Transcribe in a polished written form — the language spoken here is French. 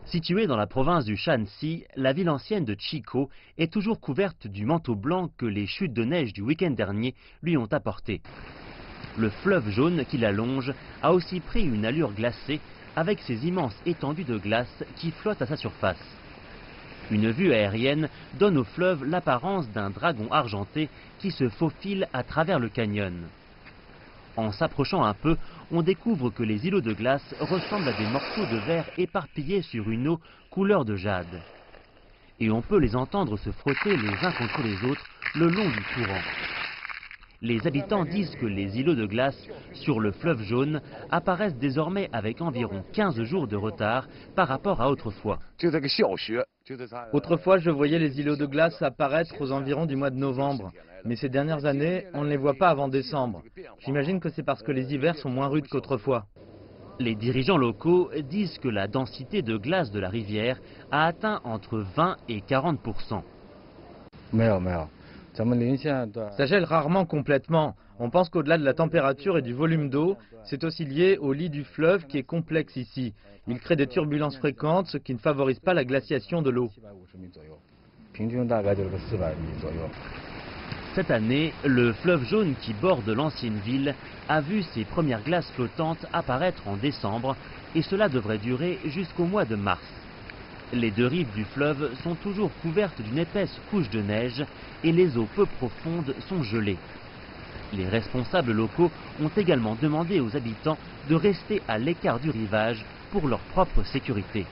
Située dans la province du Shanxi, la ville ancienne de Chico est toujours couverte du manteau blanc que les chutes de neige du week-end dernier lui ont apporté. Le fleuve jaune qui la longe a aussi pris une allure glacée avec ses immenses étendues de glace qui flottent à sa surface. Une vue aérienne donne au fleuve l'apparence d'un dragon argenté qui se faufile à travers le canyon. En s'approchant un peu, on découvre que les îlots de glace ressemblent à des morceaux de verre éparpillés sur une eau couleur de jade. Et on peut les entendre se frotter les uns contre les autres le long du courant. Les habitants disent que les îlots de glace sur le fleuve jaune apparaissent désormais avec environ 15 jours de retard par rapport à autrefois. Autrefois, je voyais les îlots de glace apparaître aux environs du mois de novembre. Mais ces dernières années, on ne les voit pas avant décembre. J'imagine que c'est parce que les hivers sont moins rudes qu'autrefois. Les dirigeants locaux disent que la densité de glace de la rivière a atteint entre 20 et 40%. Ça gèle rarement complètement. On pense qu'au-delà de la température et du volume d'eau, c'est aussi lié au lit du fleuve qui est complexe ici. Il crée des turbulences fréquentes, ce qui ne favorise pas la glaciation de l'eau. Cette année, le fleuve jaune qui borde l'ancienne ville a vu ses premières glaces flottantes apparaître en décembre et cela devrait durer jusqu'au mois de mars. Les deux rives du fleuve sont toujours couvertes d'une épaisse couche de neige et les eaux peu profondes sont gelées. Les responsables locaux ont également demandé aux habitants de rester à l'écart du rivage pour leur propre sécurité.